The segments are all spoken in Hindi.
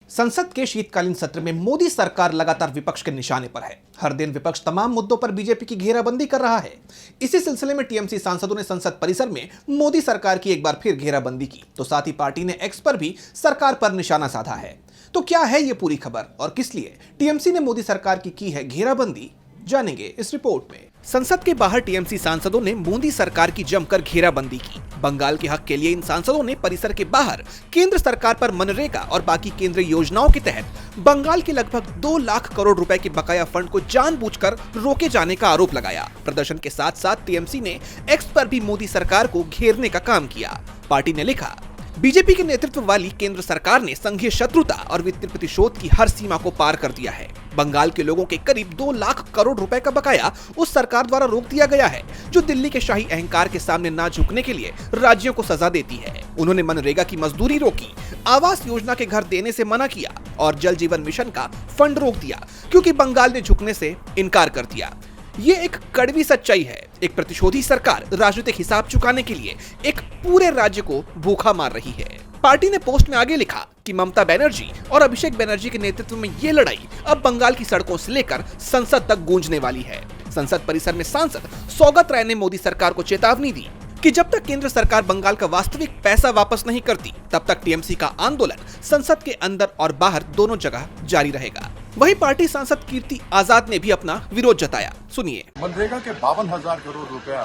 संसद के शीतकालीन सत्र में मोदी सरकार लगातार विपक्ष के निशाने पर है। हर दिन विपक्ष तमाम मुद्दों पर बीजेपी की घेराबंदी कर रहा है। इसी सिलसिले में टीएमसी सांसदों ने संसद परिसर में मोदी सरकार की एक बार फिर घेराबंदी की, तो साथ ही पार्टी ने एक्स पर भी सरकार पर निशाना साधा है। तो क्या है ये पूरी खबर और किस लिए टीएमसी ने मोदी सरकार की है घेराबंदी, जानेंगे इस रिपोर्ट में। संसद के बाहर टीएमसी सांसदों ने मोदी सरकार की जमकर घेराबंदी की। बंगाल के हक के लिए इन सांसदों ने परिसर के बाहर केंद्र सरकार पर मनरेगा और बाकी केंद्रीय योजनाओं के तहत बंगाल के लगभग 2 लाख करोड़ रुपए के बकाया फंड को जानबूझकर रोके जाने का आरोप लगाया। प्रदर्शन के साथ साथ टीएमसी ने एक्स पर भी मोदी सरकार को घेरने का काम किया। पार्टी ने लिखा, बीजेपी के नेतृत्व वाली केंद्र सरकार ने संघीय शत्रुता और वित्तीय प्रतिशोध की हर सीमा को पार कर दिया है। बंगाल के लोगों के करीब 2 लाख करोड़ रुपए का बकाया उस सरकार द्वारा रोक दिया गया है, जो दिल्ली के शाही अहंकार के सामने ना झुकने के लिए राज्यों को सजा देती है। उन्होंने मनरेगा की मजदूरी रोकी, आवास योजना के घर देने से मना किया और जल जीवन मिशन का फंड रोक दिया, क्योंकि बंगाल ने झुकने से इनकार कर दिया। ये एक कड़वी सच्चाई है। एक प्रतिशोधी सरकार राजनीतिक हिसाब चुकाने के लिए एक पूरे राज्य को भूखा मार रही है। पार्टी ने पोस्ट में आगे लिखा कि ममता बनर्जी और अभिषेक बनर्जी के नेतृत्व में ये लड़ाई अब बंगाल की सड़कों से लेकर संसद तक गूंजने वाली है। संसद परिसर में सांसद सौगत राय ने मोदी सरकार को चेतावनी दी कि जब तक केंद्र सरकार बंगाल का वास्तविक पैसा वापस नहीं करती, तब तक टीएमसी का आंदोलन संसद के अंदर और बाहर दोनों जगह जारी रहेगा। वहीं पार्टी सांसद कीर्ति आजाद ने भी अपना विरोध जताया। सुनिए। मनरेगा के 52,000 करोड़ रुपया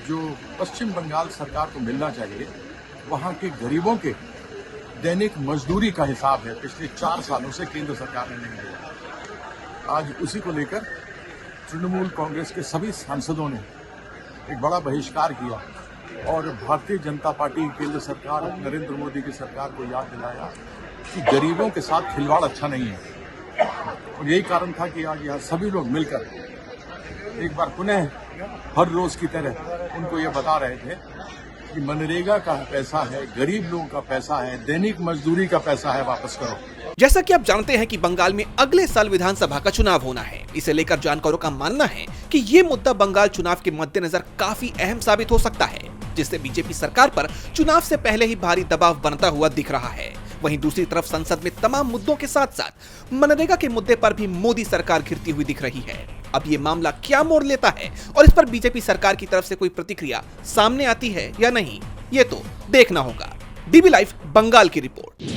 जो पश्चिम बंगाल सरकार को मिलना चाहिए, वहां के गरीबों के दैनिक मजदूरी का हिसाब है, पिछले 4 सालों से केंद्र सरकार ने नहीं दिया। आज उसी को लेकर तृणमूल कांग्रेस के सभी सांसदों ने एक बड़ा बहिष्कार किया और भारतीय जनता पार्टी केंद्र सरकार नरेंद्र मोदी की सरकार को याद दिलाया कि गरीबों के साथ खिलवाड़ अच्छा नहीं है। और यही कारण था कि आज यहाँ सभी लोग मिलकर एक बार पुनः हर रोज की तरह उनको ये बता रहे थे कि मनरेगा का पैसा है, गरीब लोगों का पैसा है, दैनिक मजदूरी का पैसा है, वापस करो। जैसा कि आप जानते हैं कि बंगाल में अगले साल विधानसभा का चुनाव होना है। इसे लेकर जानकारों का मानना है कि ये मुद्दा बंगाल चुनाव के मद्देनजर काफी अहम साबित हो सकता है, जिससे बीजेपी सरकार पर चुनाव से पहले ही भारी दबाव बनता हुआ दिख रहा है। वहीं दूसरी तरफ संसद में तमाम मुद्दों के साथ साथ मनरेगा के मुद्दे पर भी मोदी सरकार घिरती हुई दिख रही है। अब ये मामला क्या मोड़ लेता है और इस पर बीजेपी सरकार की तरफ से कोई प्रतिक्रिया सामने आती है या नहीं, ये तो देखना होगा। डीबी लाइव बंगाल की रिपोर्ट।